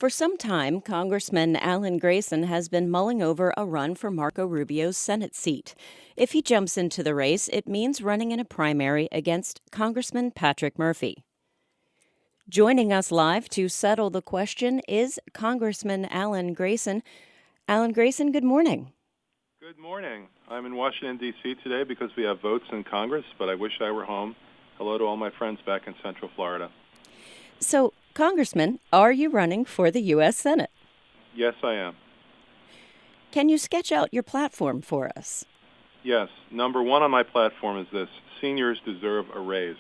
For some time, Congressman Alan Grayson has been mulling over a run for Marco Rubio's Senate seat. If he jumps into the race, it means running in a primary against Congressman Patrick Murphy. Joining us live to settle the question is Congressman Alan Grayson. Alan Grayson, good morning. Good morning. I'm in Washington, D.C. today because we have votes in Congress, but I wish I were home. Hello to all my friends back in Central Florida. So, Congressman, are you running for the U.S. Senate? Yes, I am. Can you sketch out your platform for us? Yes. Number one on my platform is this: seniors deserve a raise.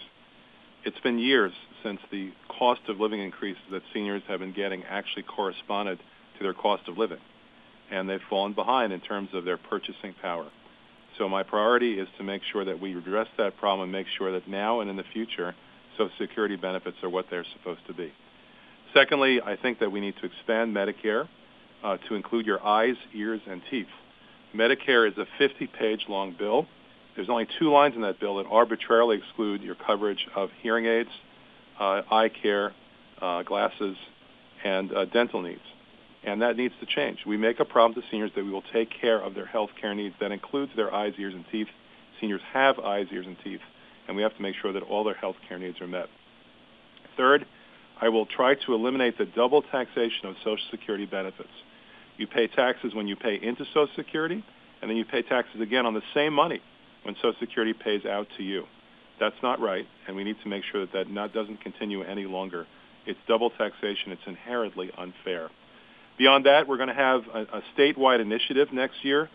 It's been years since the cost of living increases that seniors have been getting actually corresponded to their cost of living, and they've fallen behind in terms of their purchasing power. So my priority is to make sure that we address that problem and make sure that now and in the future, Social Security benefits are what they're supposed to be. Secondly, I think that we need to expand Medicare to include your eyes, ears, and teeth. Medicare is a 50-page long bill. There's only 2 lines in that bill that arbitrarily exclude your coverage of hearing aids, eye care, glasses, and dental needs. And that needs to change. We make a promise to seniors that we will take care of their health care needs. That includes their eyes, ears, and teeth. Seniors have eyes, ears, and teeth, and we have to make sure that all their health care needs are met. Third, I will try to eliminate the double taxation of Social Security benefits. You pay taxes when you pay into Social Security, and then you pay taxes again on the same money when Social Security pays out to you. That's not right, and we need to make sure that doesn't continue any longer. It's double taxation. It's inherently unfair. Beyond that, we're going to have a statewide initiative next year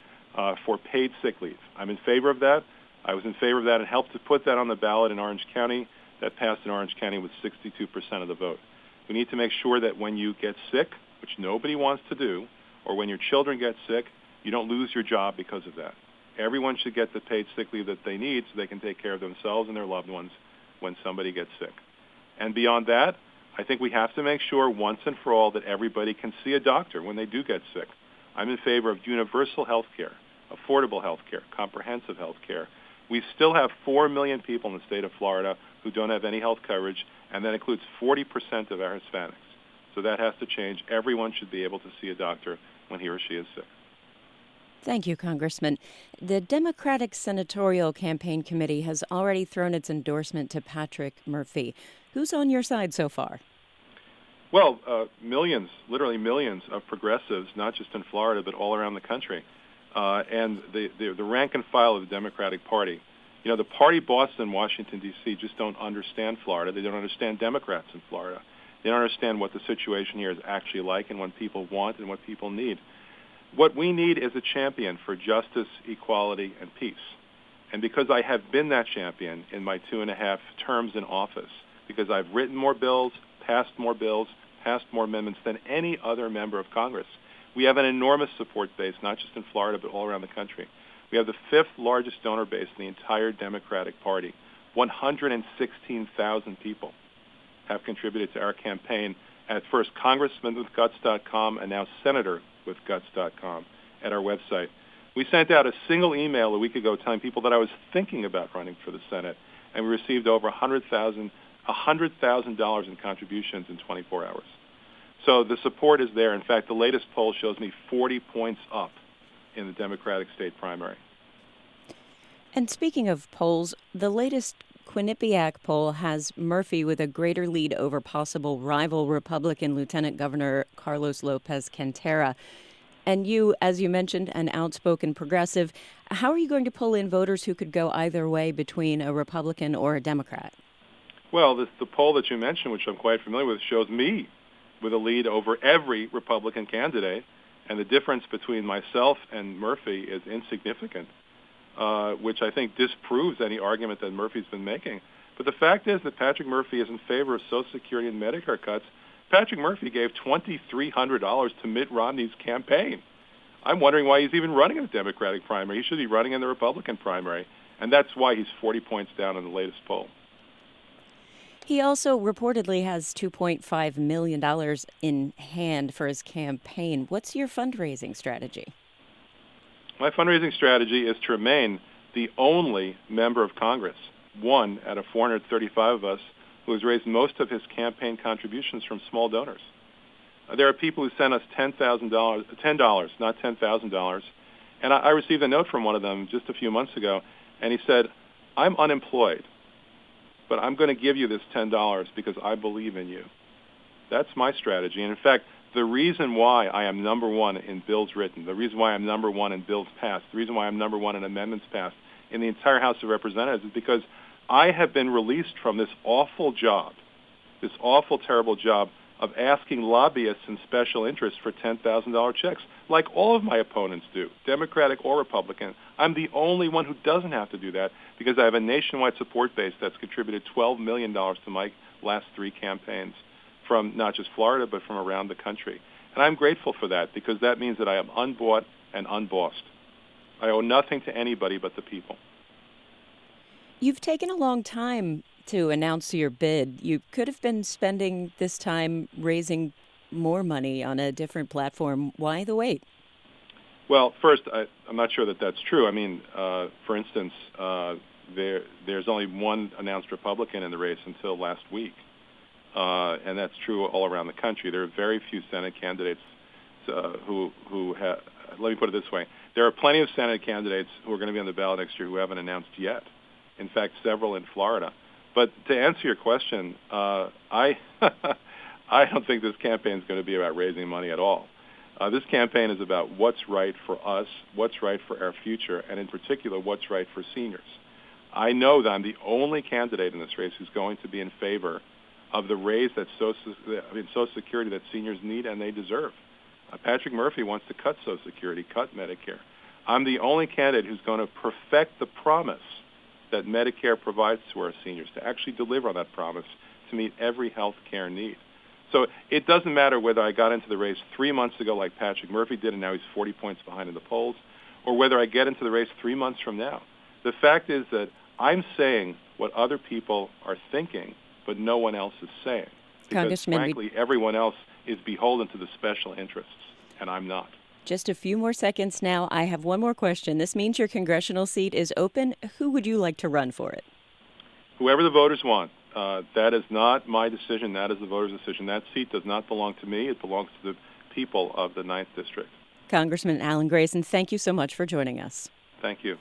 for paid sick leave. I'm in favor of that. I was in favor of that and helped to put that on the ballot in Orange County. That passed in Orange County with 62% of the vote. We need to make sure that when you get sick, which nobody wants to do, or when your children get sick, you don't lose your job because of that. Everyone should get the paid sick leave that they need so they can take care of themselves and their loved ones when somebody gets sick. And beyond that, I think we have to make sure once and for all that everybody can see a doctor when they do get sick. I'm in favor of universal health care, affordable health care, comprehensive health care. We still have 4 million people in the state of Florida who don't have any health coverage, and that includes 40% of our Hispanics. So that has to change. Everyone should be able to see a doctor when he or she is sick. Thank you, Congressman. The Democratic Senatorial Campaign Committee has already thrown its endorsement to Patrick Murphy. Who's on your side so far? Well, millions, literally millions of progressives, not just in Florida, but all around the country. And the rank and file of the Democratic Party. You know, the party bosses in Washington, D.C. just don't understand Florida. They don't understand Democrats in Florida. They don't understand what the situation here is actually like and what people want and what people need. What we need is a champion for justice, equality, and peace. And because I have been that champion in my 2.5 terms in office, because I've written more bills, passed more amendments than any other member of Congress, we have an enormous support base, not just in Florida, but all around the country. We have the 5th largest donor base in the entire Democratic Party. 116,000 people have contributed to our campaign at first congressmanwithguts.com and now senatorwithguts.com at our website. We sent out a single email a week ago telling people that I was thinking about running for the Senate, and we received over $100,000 in contributions in 24 hours. So the support is there. In fact, the latest poll shows me 40 points up in the Democratic state primary. And speaking of polls, the latest Quinnipiac poll has Murphy with a greater lead over possible rival Republican Lieutenant Governor Carlos Lopez Cantera. And you, as you mentioned, an outspoken progressive, how are you going to pull in voters who could go either way between a Republican or a Democrat? Well, the poll that you mentioned, which I'm quite familiar with, shows me with a lead over every Republican candidate, and the difference between myself and Murphy is insignificant, which I think disproves any argument that Murphy's been making. But the fact is that Patrick Murphy is in favor of Social Security and Medicare cuts. Patrick Murphy gave $2,300 to Mitt Romney's campaign. I'm wondering why he's even running in the Democratic primary. He should be running in the Republican primary, and that's why he's 40 points down in the latest poll. He also reportedly has $2.5 million in hand for his campaign. What's your fundraising strategy? My fundraising strategy is to remain the only member of Congress, one out of 435 of us, who has raised most of his campaign contributions from small donors. There are people who send us $10, not $10,000. And I received a note from one of them just a few months ago, and he said, I'm unemployed, but I'm going to give you this $10 because I believe in you. That's my strategy. And in fact, the reason why I am number one in bills written, the reason why I'm number one in bills passed, the reason why I'm number one in amendments passed in the entire House of Representatives is because I have been released from this awful job, this awful, terrible job of asking lobbyists and special interests for $10,000 checks, like all of my opponents do, Democratic or Republican. I'm the only one who doesn't have to do that because I have a nationwide support base that's contributed $12 million to my last 3 campaigns from not just Florida, but from around the country. And I'm grateful for that because that means that I am unbought and unbossed. I owe nothing to anybody but the people. You've taken a long time to announce your bid. You could have been spending this time raising more money on a different platform. Why the wait? Well, first, I'm not sure that that's true. I mean, for instance, there's only one announced Republican in the race until last week, and that's true all around the country. There are very few Senate candidates who have. Let me put it this way: there are plenty of Senate candidates who are going to be on the ballot next year who haven't announced yet. In fact, several in Florida. But to answer your question, I I don't think this campaign is going to be about raising money at all. This campaign is about what's right for us, what's right for our future, and in particular, what's right for seniors. I know that I'm the only candidate in this race who's going to be in favor of the raise that Social Security that seniors need and they deserve. Patrick Murphy wants to cut Social Security, cut Medicare. I'm the only candidate who's going to perfect the promise that Medicare provides to our seniors, to actually deliver on that promise to meet every health care need. So it doesn't matter whether I got into the race 3 months ago like Patrick Murphy did and now he's 40 points behind in the polls, or whether I get into the race 3 months from now. The fact is that I'm saying what other people are thinking, but no one else is saying. Because, Congressman, frankly, everyone else is beholden to the special interests, and I'm not. just a few more seconds now. I have one more question. This means your congressional seat is open. Who would you like to run for it? Whoever the voters want. That is not my decision. That is the voters' decision. That seat does not belong to me. It belongs to the people of the 9th District. Congressman Alan Grayson, thank you so much for joining us. Thank you.